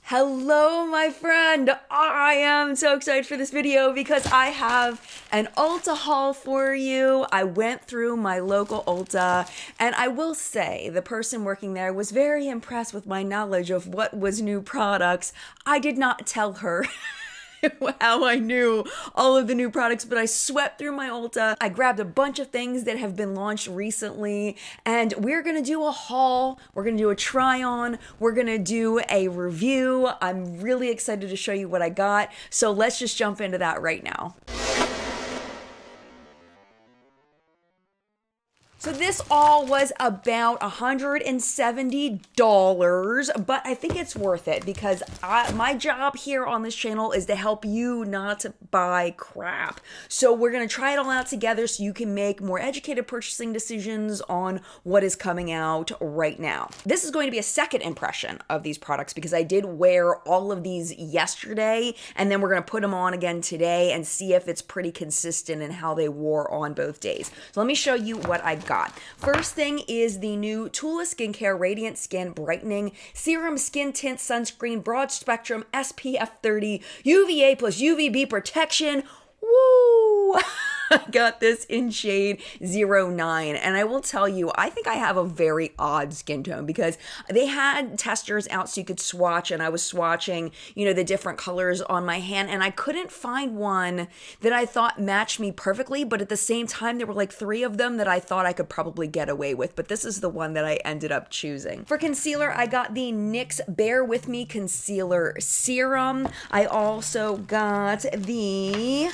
Hello, my friend. I am so excited for this video because I have an Ulta haul for you. I went through my local Ulta, and I will say the person working there was very impressed with my knowledge of what was new products. I did not tell her how I knew all of the new products, but I swept through my Ulta. I grabbed a bunch of things that have been launched recently, and we're gonna do a haul. We're gonna do a try on. We're gonna do a review. I'm really excited to show you what I got. So let's just jump into that right now. So this all was about $170, but I think it's worth it because my job here on this channel is to help you not to buy crap. So we're going to try it all out together so you can make more educated purchasing decisions on what is coming out right now. This is going to be a second impression of these products because I did wear all of these yesterday, and then we're going to put them on again today and see if it's pretty consistent in how they wore on both days. So let me show you what I got. First thing is the new Tula Skincare Radiant Skin Brightening Serum Skin Tint Sunscreen Broad Spectrum SPF 30 UVA plus UVB Protection. Woo! I got this in shade 09, and I will tell you, I think I have a very odd skin tone because they had testers out so you could swatch, and I was swatching, the different colors on my hand, and I couldn't find one that I thought matched me perfectly, but at the same time, there were like 3 of them that I thought I could probably get away with, but this is the one that I ended up choosing. For concealer, I got the NYX Bear With Me Concealer Serum. I also got the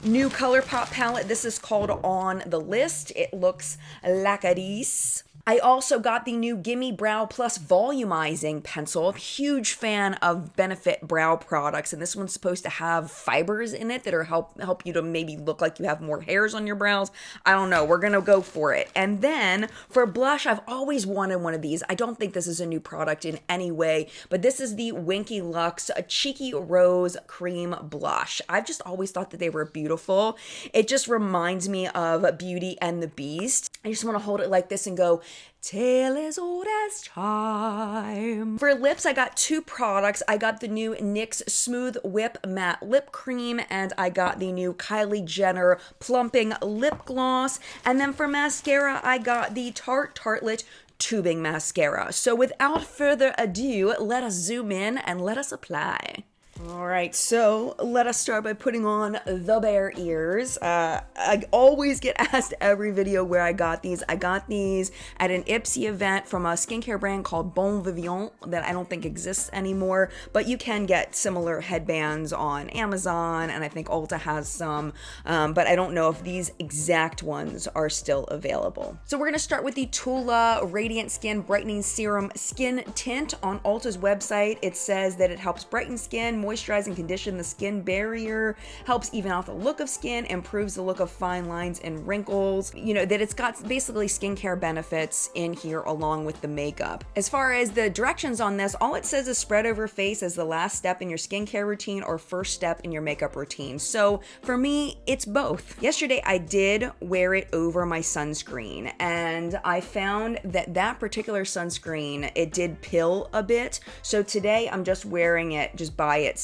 new ColourPop palette. This is called On the List. It looks like this. I also got the new Gimme Brow Plus Volumizing pencil. Huge fan of Benefit brow products, and this one's supposed to have fibers in it that are help you to maybe look like you have more hairs on your brows. I don't know. We're gonna go for it. And then for blush, I've always wanted one of these. I don't think this is a new product in any way, but this is the Winky Luxe Cheeky Rose Cream Blush. I've just always thought that they were beautiful. It just reminds me of Beauty and the Beast. I just want to hold it like this and go, tale as old as time. For lips, I got 2 products. I got the new NYX Smooth Whip Matte Lip Cream, and I got the new Kylie Jenner Plumping Lip Gloss. And then for mascara, I got the Tarte Tartelette Tubing Mascara. So without further ado, let us zoom in and let us apply. All right, so let us start by putting on the bear ears. I always get asked every video where I got these. I got these at an Ipsy event from a skincare brand called Bon Vivant that I don't think exists anymore, but you can get similar headbands on Amazon, and I think Ulta has some, but I don't know if these exact ones are still available. So we're gonna start with the Tula Radiant Skin Brightening Serum Skin Tint. On Ulta's website, it says that it helps brighten skin, moisturize and condition the skin barrier, helps even out the look of skin, improves the look of fine lines and wrinkles. That it's got basically skincare benefits in here along with the makeup. As far as the directions on this, all it says is spread over face as the last step in your skincare routine or first step in your makeup routine. So for me, it's both. Yesterday, I did wear it over my sunscreen, and I found that that particular sunscreen, it did pill a bit. So today, I'm just wearing it just by itself.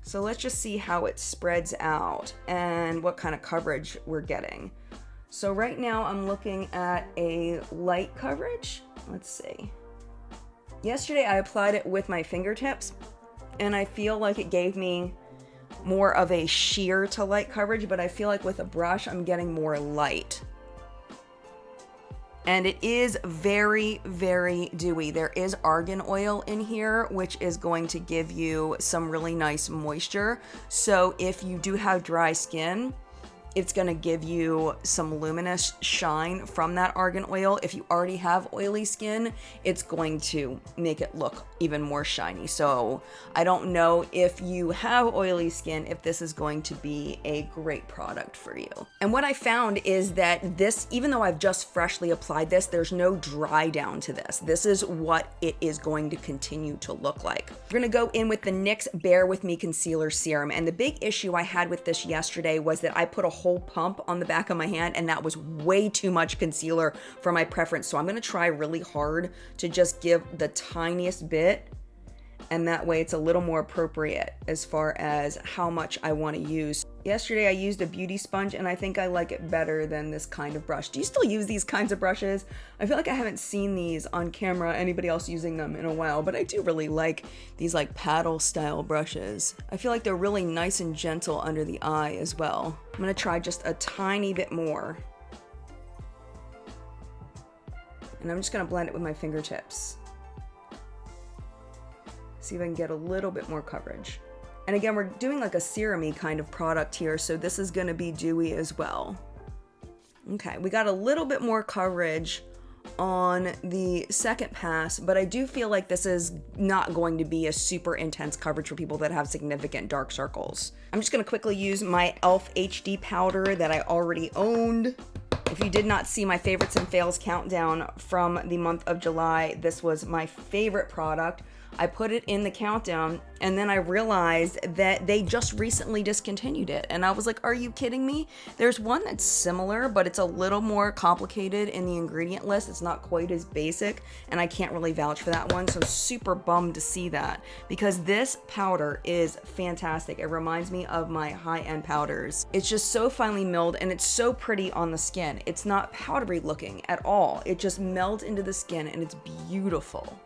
So let's just see how it spreads out and what kind of coverage we're getting. So right now I'm looking at a light coverage. Let's see. Yesterday I applied it with my fingertips, and I feel like it gave me more of a sheer to light coverage, but I feel like with a brush I'm getting more light. And it is very, very dewy. There is argan oil in here, which is going to give you some really nice moisture. So if you do have dry skin, it's going to give you some luminous shine from that argan oil. If you already have oily skin, it's going to make it look even more shiny. So I don't know if you have oily skin, if this is going to be a great product for you. And what I found is that this, even though I've just freshly applied this, there's no dry down to this. This is what it is going to continue to look like. We're going to go in with the NYX Bear With Me Concealer Serum. And the big issue I had with this yesterday was that I put a whole pump on the back of my hand, and that was way too much concealer for my preference. So I'm going to try really hard to just give the tiniest bit and that way it's a little more appropriate as far as how much I want to use. Yesterday I used a beauty sponge and I think I like it better than this kind of brush. Do you still use these kinds of brushes? I feel like I haven't seen these on camera, anybody else using them in a while, but I do really like these like paddle style brushes. I feel like they're really nice and gentle under the eye as well. I'm gonna try just a tiny bit more. And I'm just gonna blend it with my fingertips. See if I can get a little bit more coverage. And again, we're doing like a serum-y kind of product here, so this is gonna be dewy as well. Okay, we got a little bit more coverage on the second pass, but I do feel like this is not going to be a super intense coverage for people that have significant dark circles. I'm just gonna quickly use my e.l.f. HD powder that I already owned. If you did not see my favorites and fails countdown from the month of July, this was my favorite product. I put it in the countdown and then I realized that they just recently discontinued it. And I was like, are you kidding me? There's one that's similar, but it's a little more complicated in the ingredient list. It's not quite as basic and I can't really vouch for that one. So super bummed to see that because this powder is fantastic. It reminds me of my high-end powders. It's just so finely milled and it's so pretty on the skin. It's not powdery looking at all. It just melds into the skin and it's beautiful.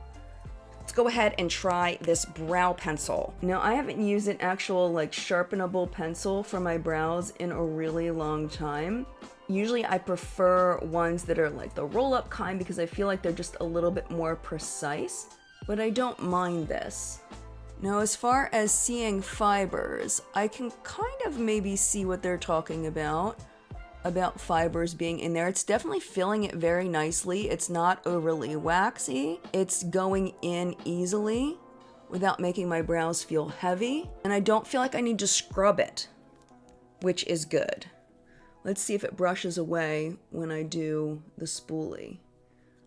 Let's go ahead and try this brow pencil. Now, I haven't used an actual like sharpenable pencil for my brows in a really long time. Usually I prefer ones that are like the roll-up kind because I feel like they're just a little bit more precise, but I don't mind this. Now, as far as seeing fibers, I can kind of maybe see what they're talking about fibers being in there. It's definitely filling it very nicely. It's not overly waxy. It's going in easily without making my brows feel heavy. And I don't feel like I need to scrub it, which is good. Let's see if it brushes away when I do the spoolie.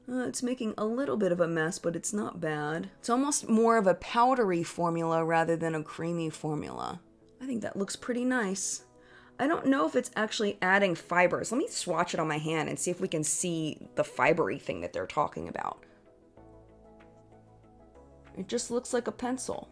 It's making a little bit of a mess, but it's not bad. It's almost more of a powdery formula rather than a creamy formula. I think that looks pretty nice. I don't know if it's actually adding fibers. Let me swatch it on my hand and see if we can see the fibery thing that they're talking about. It just looks like a pencil.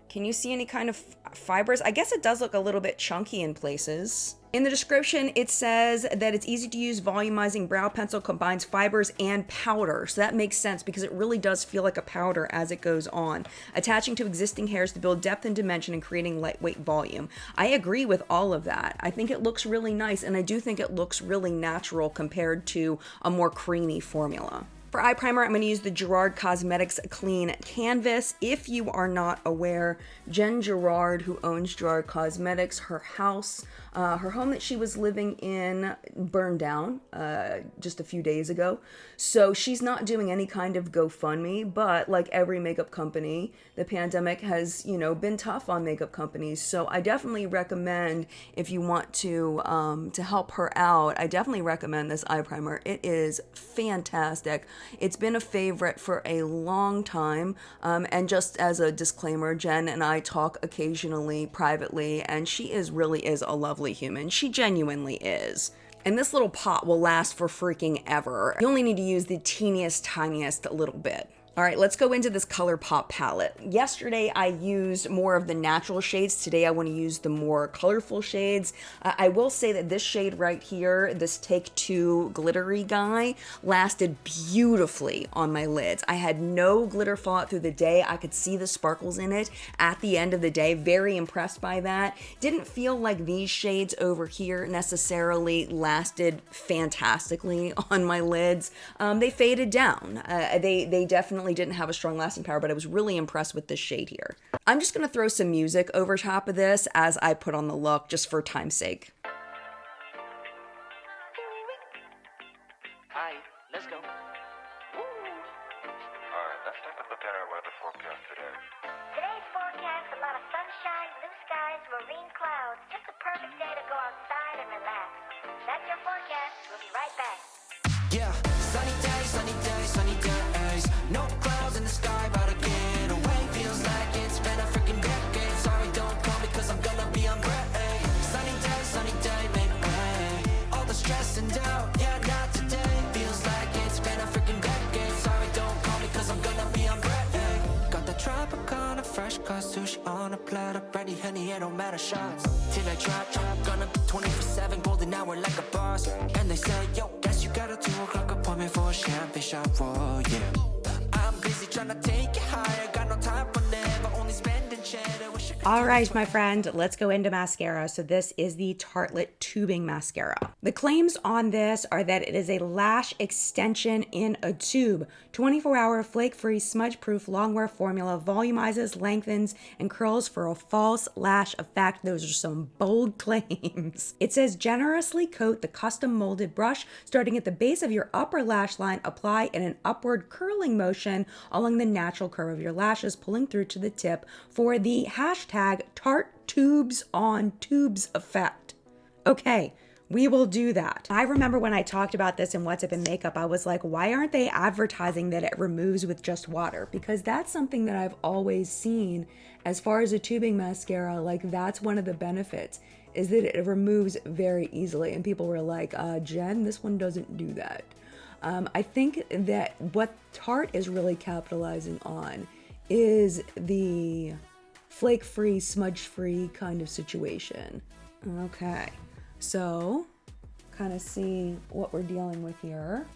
Can you see any kind of fibers? I guess it does look a little bit chunky in places. In the description, it says that it's easy to use volumizing brow pencil, combines fibers and powder. So that makes sense because it really does feel like a powder as it goes on, attaching to existing hairs to build depth and dimension and creating lightweight volume. I agree with all of that. I think it looks really nice and I do think it looks really natural compared to a more creamy formula. For eye primer, I'm going to use the Gerard Cosmetics Clean Canvas. If you are not aware, Jen Gerard, who owns Gerard Cosmetics, her house, her home that she was living in burned down just a few days ago. So she's not doing any kind of GoFundMe, but like every makeup company, the pandemic has, been tough on makeup companies. So I definitely recommend, if you want to help her out, I definitely recommend this eye primer. It is fantastic. It's been a favorite for a long time, and just as a disclaimer, Jen and I talk occasionally privately, and she really is a lovely human. She genuinely is. And this little pot will last for freaking ever. You only need to use the teeniest, tiniest little bit. All right, let's go into this ColourPop palette. Yesterday, I used more of the natural shades. Today, I want to use the more colorful shades. I will say that this shade right here, this Take Two glittery guy, lasted beautifully on my lids. I had no glitter fallout through the day. I could see the sparkles in it at the end of the day. Very impressed by that. Didn't feel like these shades over here necessarily lasted fantastically on my lids. They faded down. They definitely didn't have a strong lasting power, but I was really impressed with this shade here. I'm just gonna throw some music over top of this as I put on the look, just for time's sake. Hi, let's go. Alright, let's take a look at our weather forecast today. Today's forecast, a lot of sunshine, blue skies, marine clouds. Just a perfect day to go outside and relax. That's your forecast. We'll be right back. Yeah, sunny days, sunny days, sunny days. No clouds in the sky, about to get away. Feels like it's been a freaking decade. Sorry, don't call me cause I'm gonna be on break. Sunny day, make way. All the stress and doubt, yeah, not today. Feels like it's been a freaking decade. Sorry, don't call me cause I'm gonna be on break. fresh cut sushi on a platter. Brandy, honey, it don't matter shots. Till I drop, gonna be 24/7 golden hour like a boss. And they say, yo, guess you got a 2 o'clock appointment for a champagne shot, oh yeah. I'm busy trying to take it higher. Got no time for never, only spending cheddar. Wish I could All right, my friend, let's go into mascara. So this is the Tartelette tubing mascara. The claims on this are that it is a lash extension in a tube, 24-hour flake-free, smudge-proof, long-wear formula, volumizes, lengthens, and curls for a false lash effect. Those are some bold claims. It says generously coat the custom molded brush starting at the base of your upper lash line, apply in an upward curling motion along the natural curve of your lashes, pulling through to the tip for the hashtag Tarte Tubes on Tubes effect. Okay, we will do that. I remember when I talked about this in What's Up in Makeup, I was like, why aren't they advertising that it removes with just water? Because that's something that I've always seen as far as a tubing mascara. Like, that's one of the benefits, is that it removes very easily. And people were like, Jen, this one doesn't do that. I think that what Tarte is really capitalizing on is the flake-free, smudge-free kind of situation. Okay, so kind of see what we're dealing with here.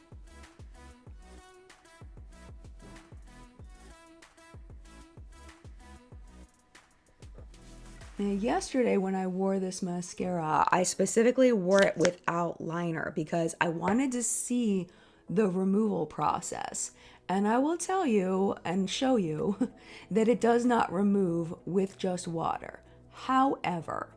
Now, yesterday when I wore this mascara, I specifically wore it without liner because I wanted to see the removal process. And I will tell you and show you that it does not remove with just water. However,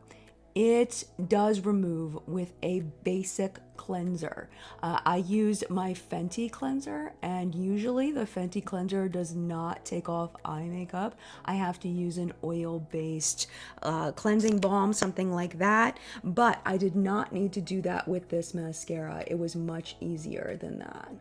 it does remove with a basic cleanser. I used my Fenty cleanser, and usually the Fenty cleanser does not take off eye makeup. I have to use an oil-based cleansing balm, something like that. But I did not need to do that with this mascara. It was much easier than that.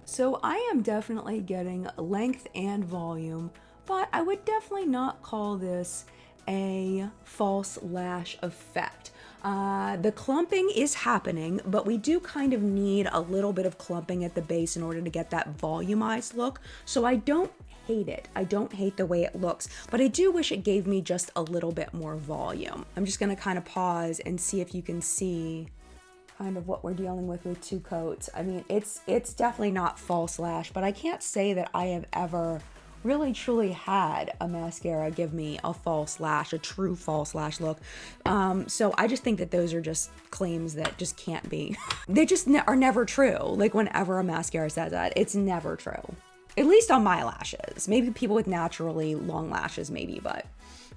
So I am definitely getting length and volume, but I would definitely not call this a false lash effect. The clumping is happening, but we do kind of need a little bit of clumping at the base in order to get that volumized look. So I don't hate it. I don't hate the way it looks, but I do wish it gave me just a little bit more volume. I'm just gonna kind of pause and see if you can see kind of what we're dealing with 2 coats. I mean, it's definitely not false lash, but I can't say that I have ever really truly had a mascara give me a false lash, a true false lash look. So I just think that those are just claims that just can't be. They just are never true. Like, whenever a mascara says that, it's never true. At least on my lashes. Maybe people with naturally long lashes, maybe, but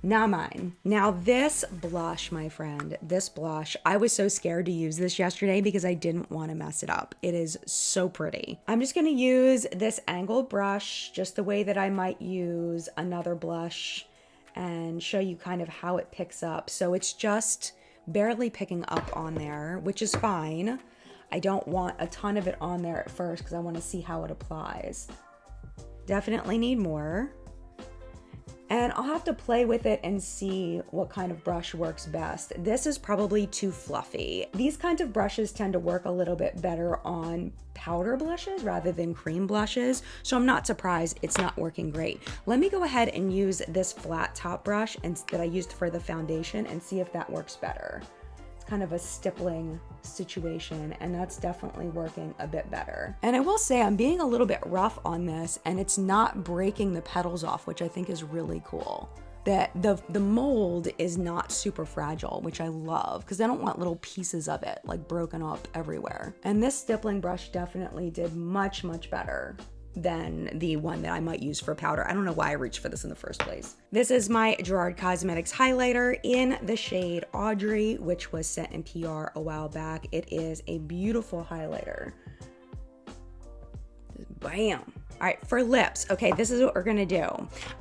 not mine. Now this blush, my friend, this blush, I was so scared to use this yesterday because I didn't want to mess it up. It is so pretty. I'm just going to use this angled brush just the way that I might use another blush and show you kind of how it picks up. So it's just barely picking up on there, which is fine. I don't want a ton of it on there at first because I want to see how it applies. Definitely need more. And I'll have to play with it and see what kind of brush works best. This is probably too fluffy. These kinds of brushes tend to work a little bit better on powder blushes rather than cream blushes, so I'm not surprised it's not working great. Let me go ahead and use this flat top brush that I used for the foundation and see if that works better. Kind of a stippling situation, and that's definitely working a bit better. And I will say I'm being a little bit rough on this, and it's not breaking the petals off, which I think is really cool. That the mold is not super fragile, which I love, because I don't want little pieces of it like broken up everywhere. And this stippling brush definitely did much, much better than the one that I might use for powder. I don't know why I reached for this in the first place. This is my Gerard Cosmetics highlighter in the shade Audrey, which was sent in PR a while back. It is a beautiful highlighter. Bam. All right, for lips, okay, this is what we're gonna do.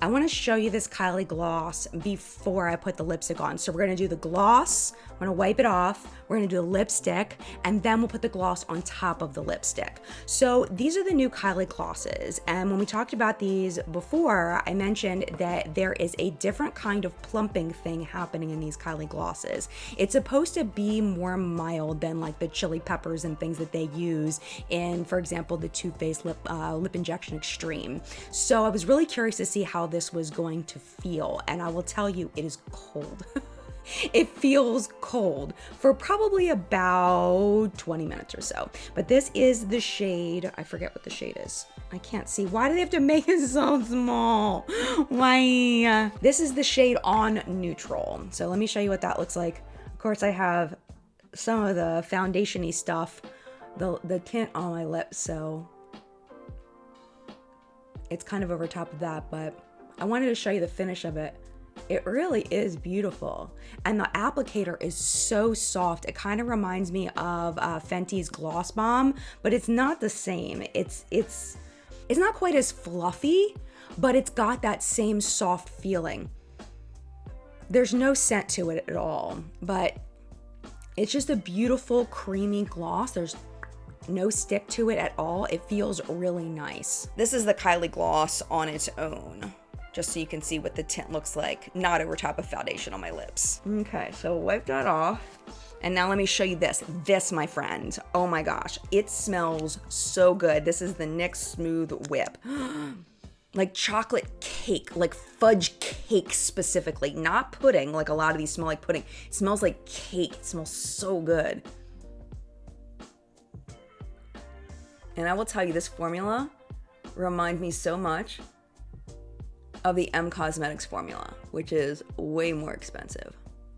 I wanna show you this Kylie gloss before I put the lipstick on. So we're gonna do the gloss, we're gonna wipe it off, we're gonna do the lipstick, and then we'll put the gloss on top of the lipstick. So these are the new Kylie glosses, and when we talked about these before, I mentioned that there is a different kind of plumping thing happening in these Kylie glosses. It's supposed to be more mild than like the chili peppers and things that they use in, for example, the Too Faced lip injection Perfection Extreme. So I was really curious to see how this was going to feel, and I will tell you, it is cold. It feels cold for probably about 20 minutes or so. But this is the shade, I forget what the shade is. I can't see. Why do they have to make it so small? Why? This is the shade On Neutral. So let me show you what that looks like. Of course, I have some of the foundation-y stuff, the tint on my lips, so it's kind of over top of that, but I wanted to show you the finish of it. It really is beautiful. And the applicator is so soft. It kind of reminds me of Fenty's Gloss Bomb, but it's not the same. It's not quite as fluffy, but it's got that same soft feeling. There's no scent to it at all, but it's just a beautiful creamy gloss. There's no stick to it at all. It feels really nice. This is the Kylie gloss on its own, just so you can see what the tint looks like, not over top of foundation on my lips. Okay, so wipe that off. And now let me show you this. This, my friend, oh my gosh, it smells so good. This is the NYX Smooth Whip. Like chocolate cake, like fudge cake specifically, not pudding, like a lot of these smell like pudding. It smells like cake. It smells so good. And I will tell you, this formula reminds me so much of the Cosmetics formula, which is way more expensive.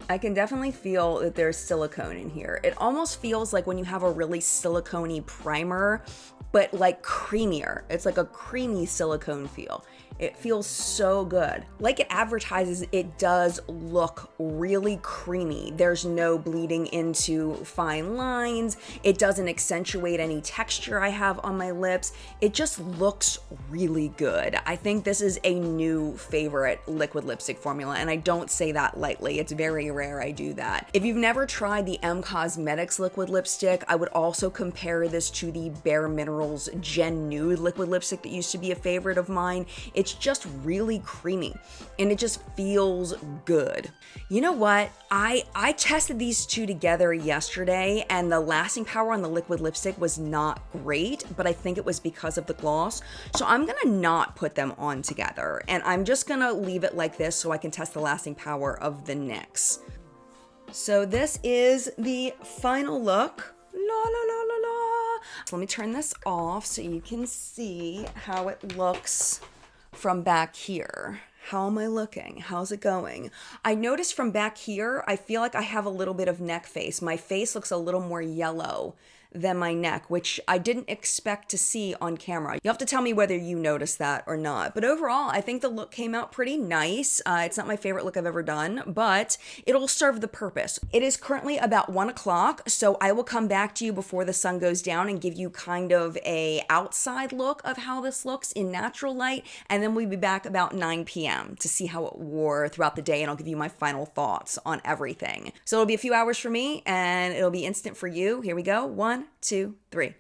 I can definitely feel that there's silicone in here. It almost feels like when you have a really silicone-y primer, but like creamier. It's like a creamy silicone feel. It feels so good. Like it advertises, it does look really creamy. There's no bleeding into fine lines. It doesn't accentuate any texture I have on my lips. It just looks really good. I think this is a new favorite liquid lipstick formula, and I don't say that lightly. It's very rare I do that. If you've never tried the Cosmetics liquid lipstick, I would also compare this to the Bare Minerals Gen Nude liquid lipstick that used to be a favorite of mine. It's just really creamy and it just feels good. You know what? I tested these two together yesterday and the lasting power on the liquid lipstick was not great, but I think it was because of the gloss. So I'm gonna not put them on together and I'm just gonna leave it like this so I can test the lasting power of the NYX. So this is the final look. La la la la la. So let me turn this off so you can see how it looks from back here. How am I looking? How's it going? I noticed from back here, I feel like I have a little bit of neck face. My face looks a little more yellow than my neck, which I didn't expect to see on camera. You'll have to tell me whether you noticed that or not. But overall, I think the look came out pretty nice. It's not my favorite look I've ever done, but it'll serve the purpose. It is currently about 1 o'clock, so I will come back to you before the sun goes down and give you kind of a outside look of how this looks in natural light, and then we'll be back about 9 p.m. to see how it wore throughout the day, and I'll give you my final thoughts on everything. So it'll be a few hours for me, and it'll be instant for you. Here we go. 1, 2, 3.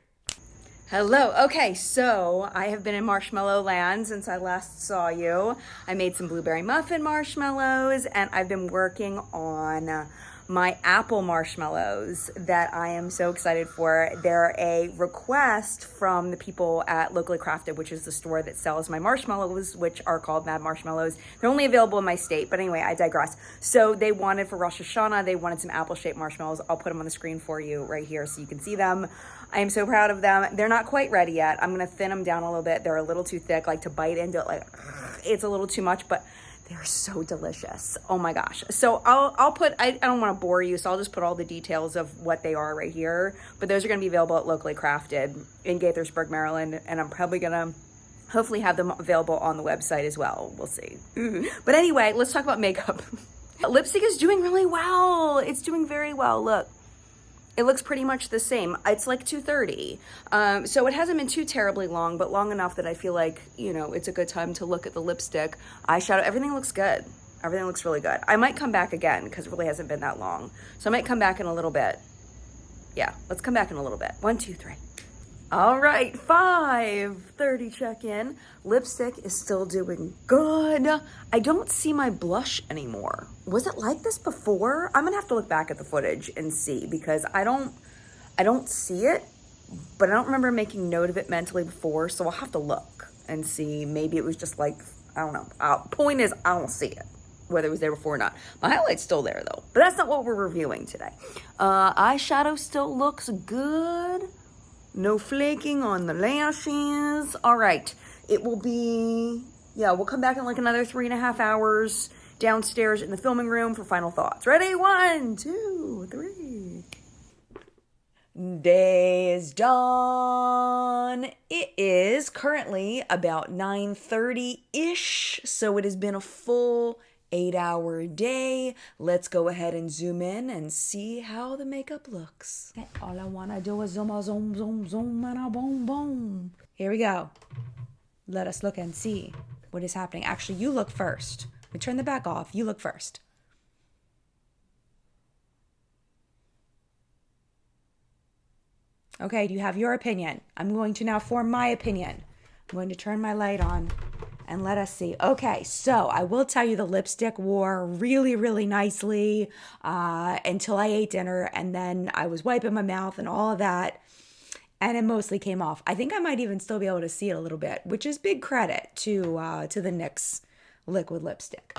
Hello. Okay, so I have been in marshmallow land since I last saw you. I made some blueberry muffin marshmallows and I've been working on my apple marshmallows that I am so excited for. They're a request from the people at Locally Crafted, which is the store that sells my marshmallows, which are called Mad Marshmallows. They're only available in my state, but anyway, I digress. So they wanted for Rosh Hashanah, they wanted some apple-shaped marshmallows. I'll put them on the screen for you right here so you can see them. I am so proud of them. They're not quite ready yet. I'm gonna thin them down a little bit. They're a little too thick, like to bite into it, like it's a little too much, but they're so delicious. Oh my gosh. So I'll put, I don't want to bore you, so I'll just put all the details of what they are right here. But those are going to be available at Locally Crafted in Gaithersburg, Maryland. And I'm probably going to hopefully have them available on the website as well. We'll see. But anyway, let's talk about makeup. Lipstick is doing really well. It's doing very well. Look. It looks pretty much the same. It's like 2:30. So it hasn't been too terribly long, but long enough that I feel like, you know, it's a good time to look at the lipstick. Eyeshadow, everything looks good. Everything looks really good. I might come back again because it really hasn't been that long. So I might come back in a little bit. Yeah, let's come back in a little bit. 1, 2, 3. All right, 5:30 check-in. Lipstick is still doing good. I don't see my blush anymore. Was it like this before? I'm gonna have to look back at the footage and see because I don't see it, but I don't remember making note of it mentally before, so I'll have to look and see. Maybe it was just like, I don't know. Point is, I don't see it, whether it was there before or not. My highlight's still there though, but that's not what we're reviewing today. Eyeshadow still looks good. No flaking on the lashes. All right, it will be, yeah, we'll come back in like another 3.5 hours downstairs in the filming room for final thoughts. Ready? 1, 2, 3. Day is done. It is currently about 9:30-ish, so it has been a full 8-hour day. Let's go ahead and zoom in and see how the makeup looks. Okay, all I want to do is zoom, zoom, zoom, zoom, and a boom, boom. Here we go. Let us look and see what is happening. Actually, you look first. We turn the back off. You look first. Okay, you have your opinion. I'm going to now form my opinion. I'm going to turn my light on and let us see. Okay, so I will tell you the lipstick wore really, really nicely until I ate dinner, and then I was wiping my mouth and all of that, and it mostly came off. I think I might even still be able to see it a little bit, which is big credit to the NYX liquid lipstick.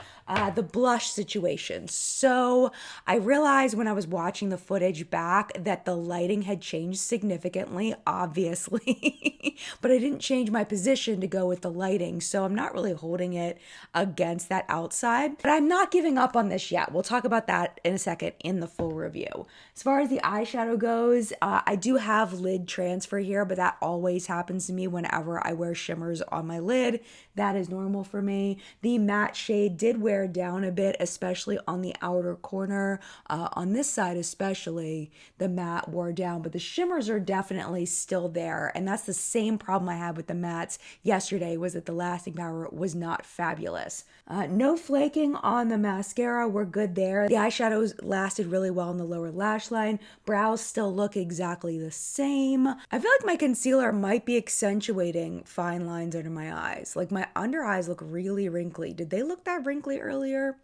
The blush situation. So I realized when I was watching the footage back that the lighting had changed significantly, obviously, but I didn't change my position to go with the lighting. So I'm not really holding it against that outside, but I'm not giving up on this yet. We'll talk about that in a second in the full review. As far as the eyeshadow goes, I do have lid transfer here, but that always happens to me whenever I wear shimmers on my lid. That is normal for me. The matte shade did wear down a bit, especially on the outer corner. On this side especially, the matte wore down, but the shimmers are definitely still there. And that's the same problem I had with the mattes yesterday, was that the lasting power was not fabulous. No flaking on the mascara. We're good there. The eyeshadows lasted really well on the lower lash line. Brows still look exactly the same. I feel like my concealer might be accentuating fine lines under my eyes. Like my under eyes look really wrinkly. Did they look that wrinkly earlier?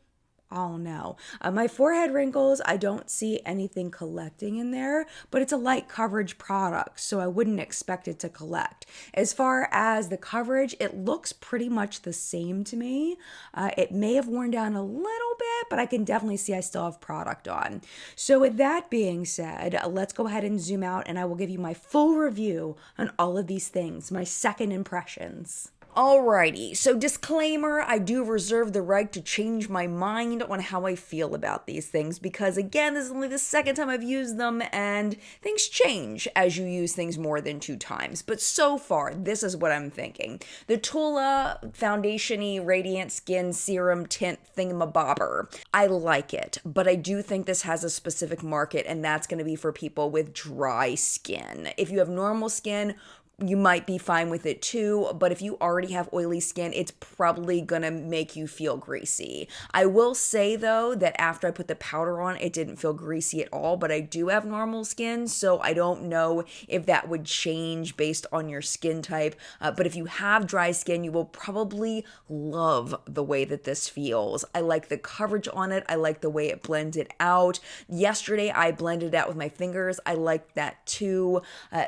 Oh no. My forehead wrinkles, I don't see anything collecting in there, but it's a light coverage product, so I wouldn't expect it to collect. As far as the coverage, it looks pretty much the same to me. It may have worn down a little bit, but I can definitely see I still have product on. So with that being said, let's go ahead and zoom out and I will give you my full review on all of these things, my second impressions. Alrighty, so disclaimer, I do reserve the right to change my mind on how I feel about these things because, again, this is only the second time I've used them and things change as you use things more than 2 times. But so far, this is what I'm thinking. The Tula Foundation-y Radiant Skin Serum Tint Thingamabobber. I like it, but I do think this has a specific market, and that's going to be for people with dry skin. If you have normal skin, you might be fine with it too, but if you already have oily skin, it's probably gonna make you feel greasy. I will say though that after I put the powder on, it didn't feel greasy at all, but I do have normal skin, so I don't know if that would change based on your skin type. But if you have dry skin, you will probably love the way that this feels. I like the coverage on it. I like the way it blends it out. Yesterday, I blended it out with my fingers. I liked that too.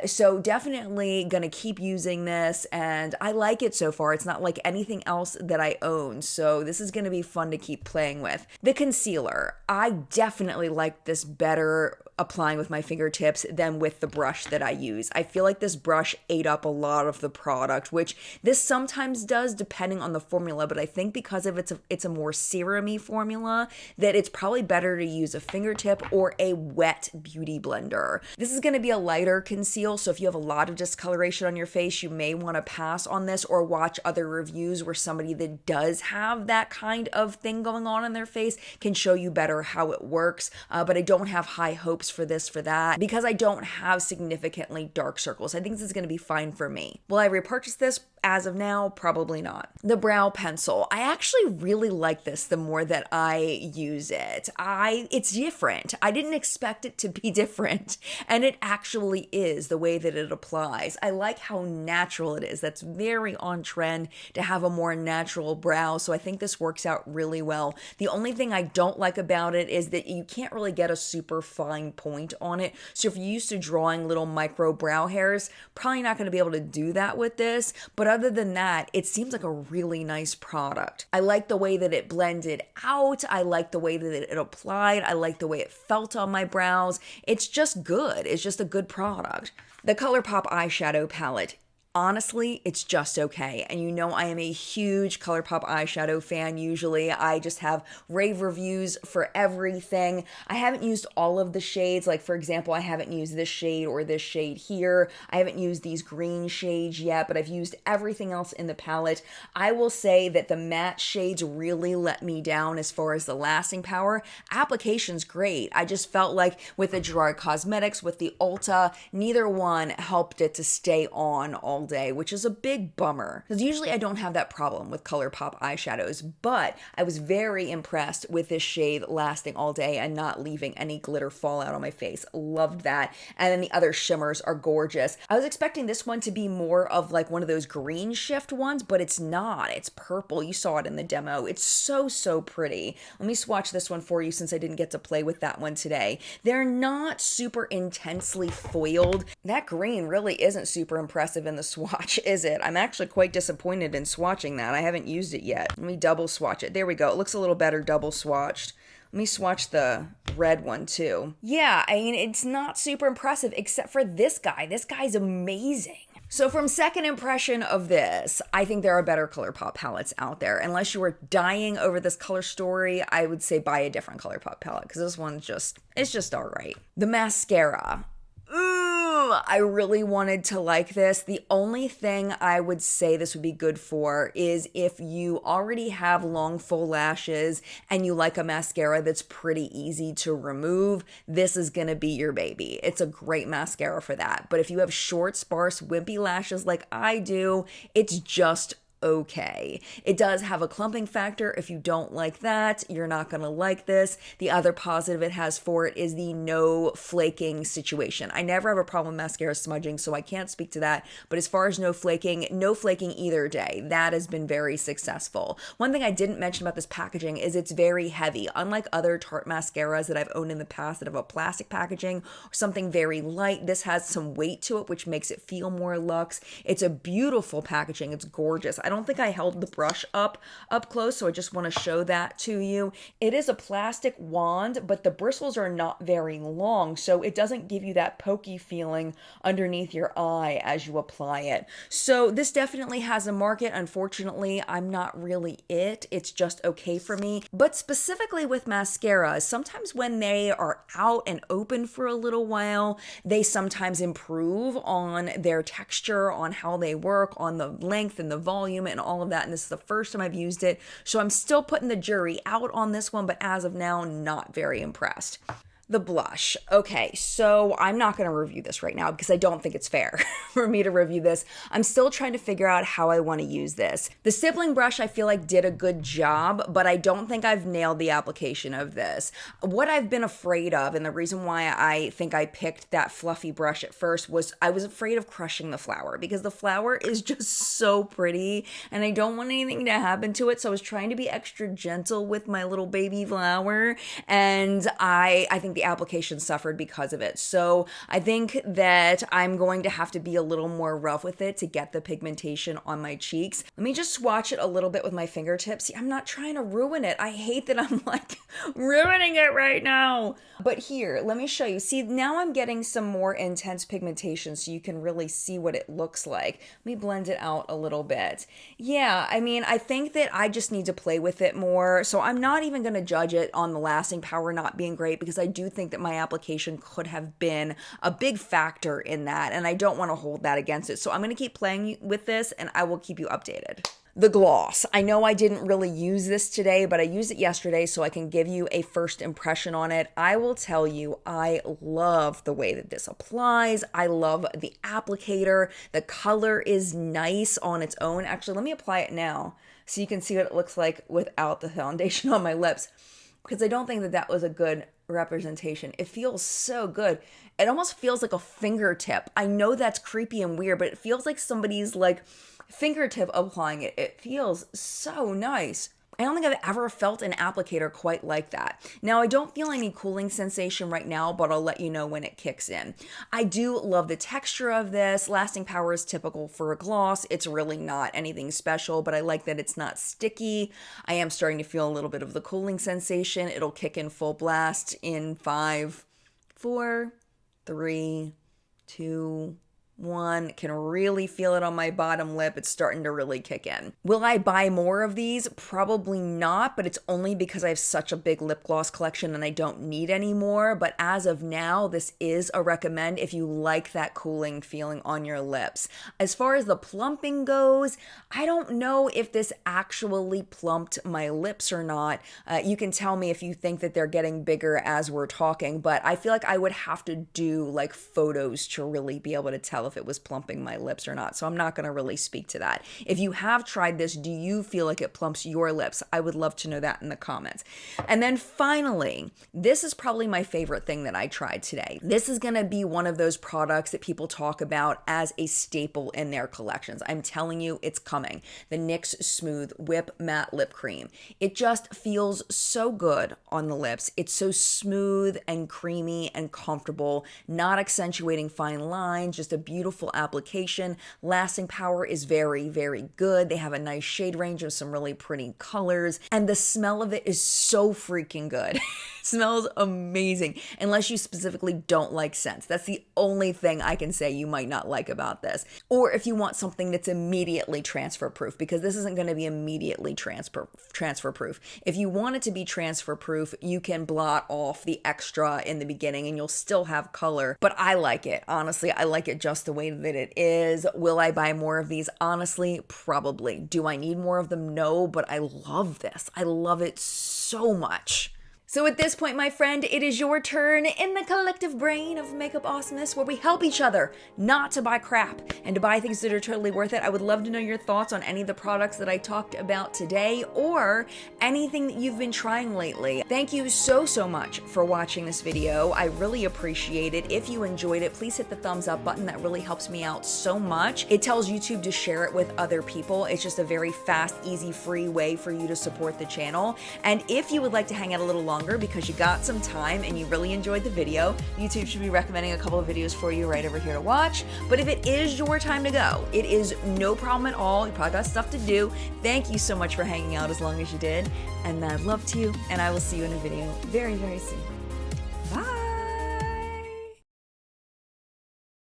So definitely gonna keep using this, and I like it so far. It's not like anything else that I own, so this is gonna be fun to keep playing with. The concealer, I definitely like this better applying with my fingertips than with the brush that I use. I feel like this brush ate up a lot of the product, which this sometimes does depending on the formula, but I think because of it's a more serum-y formula that it's probably better to use a fingertip or a wet beauty blender. This is gonna be a lighter conceal, so if you have a lot of discoloration on your face, you may want to pass on this or watch other reviews where somebody that does have that kind of thing going on in their face can show you better how it works. But I don't have high hopes for that because I don't have significantly dark circles. I think this is going to be fine for me. Will I repurchase this? As of now, probably not. The brow pencil. I actually really like this the more that I use it. It's different. I didn't expect it to be different, and it actually is the way that it applies. I like how natural it is. That's very on trend to have a more natural brow, so I think this works out really well. The only thing I don't like about it is that you can't really get a super fine point on it, so if you're used to drawing little micro brow hairs, probably not going to be able to do that with this, but other than that, it seems like a really nice product. I like the way that it blended out. I like the way that it applied. I like the way it felt on my brows. It's just good. It's just a good product. The ColourPop eyeshadow palette. Honestly, it's just okay. And you know I am a huge ColourPop eyeshadow fan usually. I just have rave reviews for everything. I haven't used all of the shades. Like for example, I haven't used this shade or this shade here. I haven't used these green shades yet, but I've used everything else in the palette. I will say that the matte shades really let me down as far as the lasting power. Application's great. I just felt like with the Gerard Cosmetics, with the Ulta, neither one helped it to stay on all day, which is a big bummer because usually I don't have that problem with ColourPop eyeshadows, but I was very impressed with this shade lasting all day and not leaving any glitter fall out on my face. Loved that. And then the other shimmers are gorgeous. I was expecting this one to be more of like one of those green shift ones, but it's not. It's purple. You saw it in the demo. It's so pretty. Let me swatch this one for you since I didn't get to play with that one today. They're not super intensely foiled. That green really isn't super impressive in the swatch, is it? I'm actually quite disappointed in swatching that. I haven't used it yet. Let me double swatch it. There we go. It looks a little better double swatched. Let me swatch the red one too. Yeah, I mean, it's not super impressive except for this guy. This guy's amazing. So from second impression of this, I think there are better ColourPop palettes out there. Unless you were dying over this color story, I would say buy a different ColourPop palette because this one's it's just all right. The mascara. I really wanted to like this. The only thing I would say this would be good for is if you already have long full lashes and you like a mascara that's pretty easy to remove, this is gonna be your baby. It's a great mascara for that. But if you have short, sparse, wimpy lashes like I do, it's just okay. It does have a clumping factor. If you don't like that, you're not going to like this. The other positive it has for it is the no flaking situation. I never have a problem with mascara smudging, so I can't speak to that. But as far as no flaking either day. That has been very successful. One thing I didn't mention about this packaging is it's very heavy. Unlike other Tarte mascaras that I've owned in the past that have a plastic packaging or something very light, this has some weight to it, which makes it feel more luxe. It's a beautiful packaging. It's gorgeous. I don't think I held the brush up close, so I just want to show that to you. It is a plastic wand, but the bristles are not very long, so it doesn't give you that pokey feeling underneath your eye as you apply it. So this definitely has a market. Unfortunately, I'm not really it. It's just okay for me. But specifically with mascaras, sometimes when they are out and open for a little while, they sometimes improve on their texture, on how they work, on the length and the volume and all of that, and this is the first time I've used it, so I'm still putting the jury out on this one, but as of now, not very impressed. The blush. Okay, so I'm not going to review this right now because I don't think it's fair for me to review this. I'm still trying to figure out how I want to use this. The stippling brush I feel like did a good job, but I don't think I've nailed the application of this. What I've been afraid of, and the reason why I think I picked that fluffy brush at first, was I was afraid of crushing the flower because the flower is just so pretty and I don't want anything to happen to it, so I was trying to be extra gentle with my little baby flower, and I think the application suffered because of it. So I think that I'm going to have to be a little more rough with it to get the pigmentation on my cheeks. Let me just swatch it a little bit with my fingertips. See, I'm not trying to ruin it. I hate that I'm like ruining it right now. But here, let me show you. See, now I'm getting some more intense pigmentation so you can really see what it looks like. Let me blend it out a little bit. Yeah, I mean, I think that I just need to play with it more. So I'm not even going to judge it on the lasting power not being great because I do think that my application could have been a big factor in that, and I don't want to hold that against it. So I'm going to keep playing with this and I will keep you updated. The gloss. I know I didn't really use this today, but I used it yesterday so I can give you a first impression on it. I will tell you, I love the way that this applies. I love the applicator. The color is nice on its own. Actually, let me apply it now so you can see what it looks like without the foundation on my lips, because I don't think that that was a good representation. It feels so good. It almost feels like a fingertip. I know that's creepy and weird, but it feels like somebody's like fingertip applying it. It feels so nice. I don't think I've ever felt an applicator quite like that. Now, I don't feel any cooling sensation right now, but I'll let you know when it kicks in. I do love the texture of this. Lasting power is typical for a gloss. It's really not anything special, but I like that it's not sticky. I am starting to feel a little bit of the cooling sensation. It'll kick in full blast in 5, 4, 3, 2, 1. Can really feel it on my bottom lip. It's starting to really kick in. Will I buy more of these? Probably not, but it's only because I have such a big lip gloss collection and I don't need any more. But as of now, this is a recommend if you like that cooling feeling on your lips. As far as the plumping goes, I don't know if this actually plumped my lips or not. You can tell me if you think that they're getting bigger as we're talking, but I feel like I would have to do like photos to really be able to tell if it was plumping my lips or not. So I'm not going to really speak to that. If you have tried this, do you feel like it plumps your lips? I would love to know that in the comments. And then finally, this is probably my favorite thing that I tried today. This is going to be one of those products that people talk about as a staple in their collections. I'm telling you, it's coming. The NYX Smooth Whip Matte Lip Cream. It just feels so good on the lips. It's so smooth and creamy and comfortable, not accentuating fine lines, just a beautiful application. Lasting power is very, very good. They have a nice shade range of some really pretty colors, and the smell of it is so freaking good. Smells amazing, unless you specifically don't like scents. That's the only thing I can say you might not like about this. Or if you want something that's immediately transfer proof, because this isn't going to be immediately transfer proof. If you want it to be transfer proof, you can blot off the extra in the beginning and you'll still have color. But I like it. Honestly, I like it just the way that it is. Will I buy more of these? Honestly, probably. Do I need more of them? No, but I love this. I love it so much. So at this point, my friend, it is your turn in the collective brain of makeup awesomeness, where we help each other not to buy crap and to buy things that are totally worth it. I would love to know your thoughts on any of the products that I talked about today or anything that you've been trying lately. Thank you so much for watching this video. I really appreciate it. If you enjoyed it, please hit the thumbs up button. That really helps me out so much. It tells YouTube to share it with other people. It's just a very fast, easy, free way for you to support the channel. And if you would like to hang out a little longer because you got some time and you really enjoyed the video, YouTube should be recommending a couple of videos for you right over here to watch. But if it is your time to go, it is no problem at all. You probably got stuff to do. Thank you so much for hanging out as long as you did. And I'd love to, and I will see you in a video very, very soon.